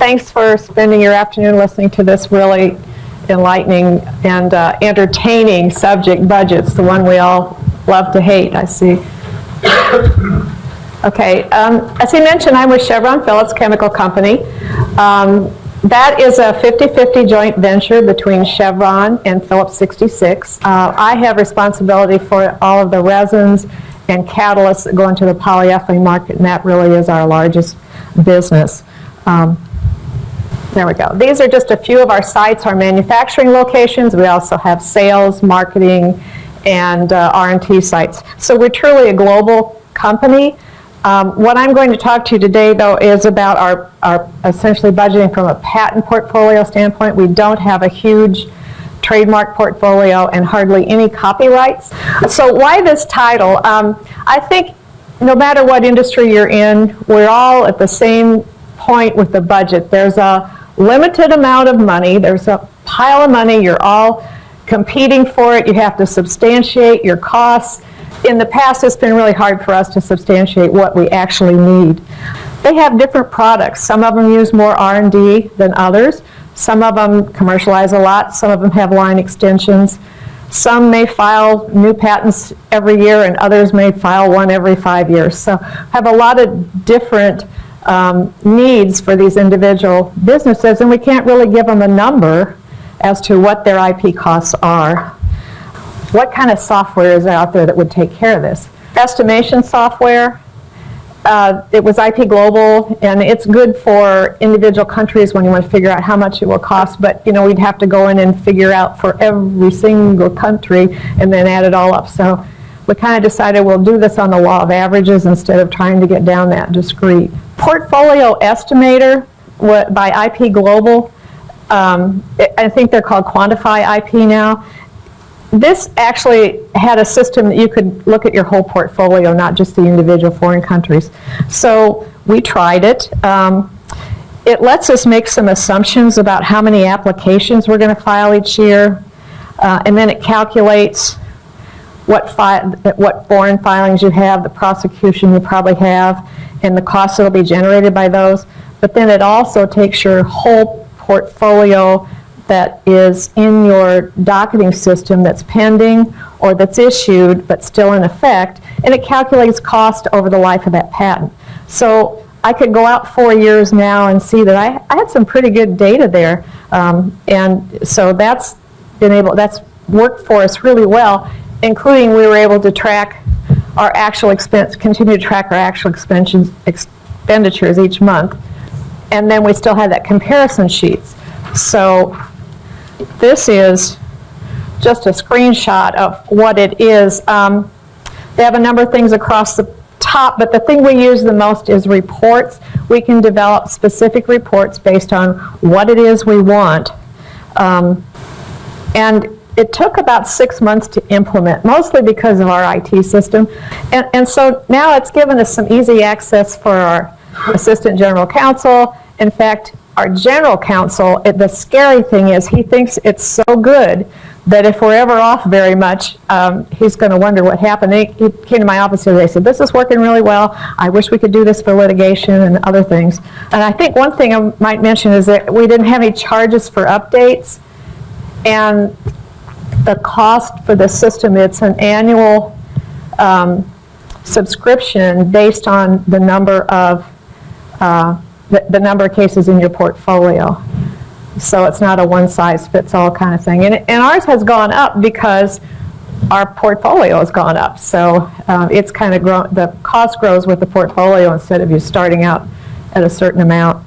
Thanks for spending your afternoon listening to this really enlightening and entertaining subject, budgets, the one we all love to hate, I see. Okay, as he mentioned, I'm with Chevron Phillips Chemical Company. That is a 50-50 joint venture between Chevron and Phillips 66. I have responsibility for all of the resins and catalysts that go into the polyethylene market, and that really is our largest business. There we go. These are just a few of our sites, our manufacturing locations. We also have sales, marketing, and R&T sites. So we're truly a global company. What I'm going to talk to you today, though, is about our essentially budgeting from a patent portfolio standpoint. We don't have a huge trademark portfolio and hardly any copyrights. So why this title? I think no matter what industry you're in, we're all at the same point with the budget. There's a limited amount of money. There's a pile of money. You're all competing for it. You have to substantiate your costs. In the past, it's been really hard for us to substantiate what we actually need. They have different products. Some of them use more R&D than others. Some of them commercialize a lot. Some of them have line extensions. Some may file new patents every year, and others may file one every 5 years. So have a lot of different needs for these individual businesses, and we can't really give them a number as to what their IP costs are. What kind of software is out there that would take care of this? Estimation software. It was IP Global, and it's good for individual countries when you want to figure out how much it will cost, but you know, we'd have to go in and figure out for every single country and then add it all up. So we kind of decided we'll do this on the law of averages instead of trying to get down that discrete. Portfolio Estimator by IP Global. I think they're called Quantify IP now. This actually had a system that you could look at your whole portfolio, not just the individual foreign countries. So we tried it. It lets us make some assumptions about how many applications we're going to file each year, and then it calculates what foreign filings you have, the prosecution you probably have, and the costs that will be generated by those. But then it also takes your whole portfolio that is in your docketing system that's pending or that's issued but still in effect, and it calculates cost over the life of that patent. So I could go out 4 years now and see that I had some pretty good data there, and so that's worked for us really well, including we were able to track our actual expense, continue to track our actual expenditures each month, and then we still had that comparison sheets. So this is just a screenshot of what it is. They have a number of things across the top, but the thing we use the most is reports. We can develop specific reports based on what it is we want. And it took about 6 months to implement, mostly because of our IT system. And so now it's given us some easy access for our Assistant General Counsel. In fact, our General Counsel, the scary thing is he thinks it's so good that if we're ever off very much, he's going to wonder what happened. He came to my office today and said, this is working really well. I wish we could do this for litigation and other things. And I think one thing I might mention is that we didn't have any charges for updates. And the cost for the system, it's an annual subscription based on the number of the number of cases in your portfolio. So it's not a one-size-fits-all kind of thing. And ours has gone up because our portfolio has gone up. So it's kind of grown, the cost grows with the portfolio instead of you starting out at a certain amount.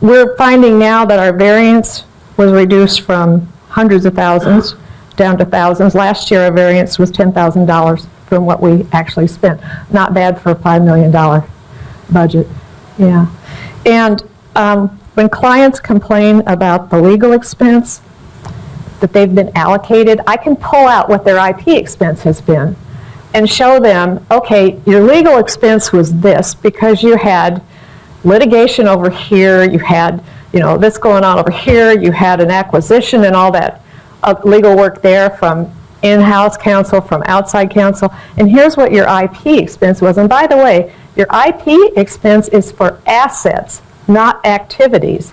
We're finding now that our variance was reduced from hundreds of thousands down to thousands. Last year our variance was $10,000 from what we actually spent. Not bad for a $5 million budget. Yeah. And when clients complain about the legal expense that they've been allocated, I can pull out what their IP expense has been and show them, okay, your legal expense was this because you had litigation over here, you had this going on over here, you had an acquisition and all that legal work there from in-house counsel, from outside counsel, and here's what your IP expense was. And by the way, your IP expense is for assets, not activities.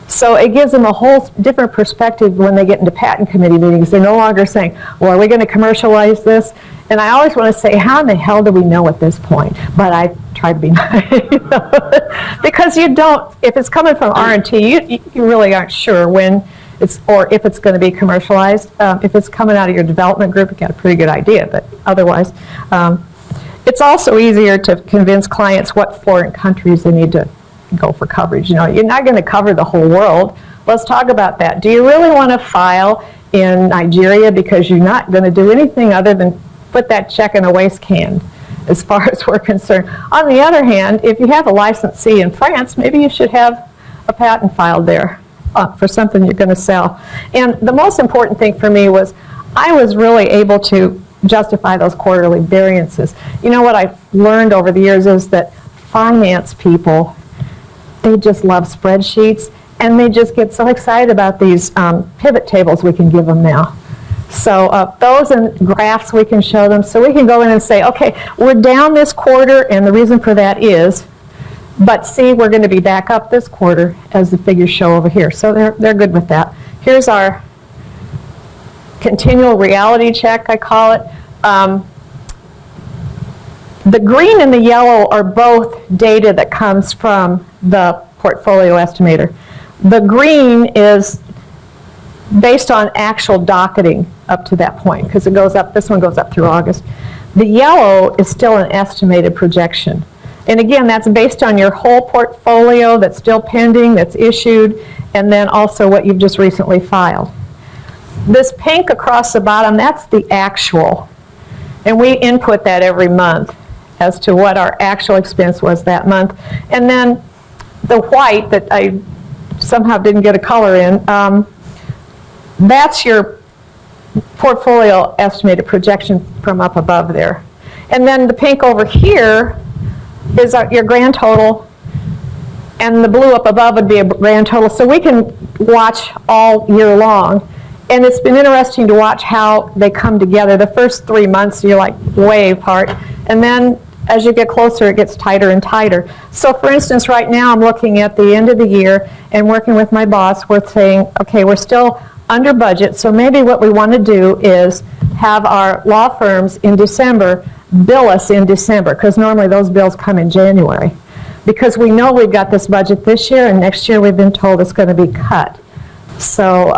So it gives them a whole different perspective when they get into patent committee meetings. They're no longer saying, well, are we going to commercialize this? And I always want to say, how in the hell do we know at this point? But I try to be nice. Because you don't, if it's coming from R&T, you really aren't sure when it's, or if it's going to be commercialized. If it's coming out of your development group, you got a pretty good idea, but otherwise. It's also easier to convince clients what foreign countries they need to go for coverage. You know, you're not going to cover the whole world. Let's talk about that. Do you really want to file in Nigeria because you're not going to do anything other than put that check in a waste can, as far as we're concerned? On the other hand, if you have a licensee in France, maybe you should have a patent filed there for something you're going to sell. And the most important thing for me was I was really able to justify those quarterly variances. You know what I've learned over the years is that finance people, they just love spreadsheets, and they just get so excited about these pivot tables we can give them now. So those and graphs we can show them, so we can go in and say, okay, we're down this quarter, and the reason for that is, but see, we're going to be back up this quarter, as the figures show over here. So they're good with that. Here's our continual reality check, I call it. The green and the yellow are both data that comes from the portfolio estimator. The green is based on actual docketing up to that point, because it goes up, this one goes up through August. The yellow is still an estimated projection. And again, that's based on your whole portfolio that's still pending, that's issued, and then also what you've just recently filed. This pink across the bottom, that's the actual. And we input that every month as to what our actual expense was that month. And then the white that I somehow didn't get a color in, that's your portfolio estimated projection from up above there. And then the pink over here is your grand total, and the blue up above would be a grand total. So we can watch all year long. And it's been interesting to watch how they come together. The first 3 months, you're like way apart. And then as you get closer, it gets tighter and tighter. So for instance, right now I'm looking at the end of the year and working with my boss. We're saying, okay, we're still under budget. So maybe what we want to do is have our law firms in December bill us in December, because normally those bills come in January. Because we know we've got this budget this year, and next year we've been told it's going to be cut. So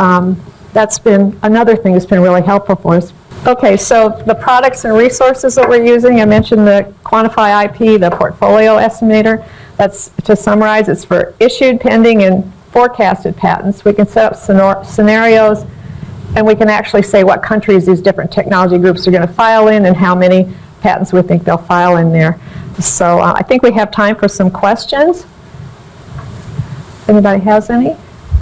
that's been another thing that's been really helpful for us. Okay, so the products and resources that we're using, I mentioned the Quantify IP, the portfolio estimator. That's, to summarize, it's for issued, pending, and forecasted patents. We can set up scenarios, and we can actually say what countries these different technology groups are going to file in and how many patents we think they'll file in there. So I think we have time for some questions. Anybody has any?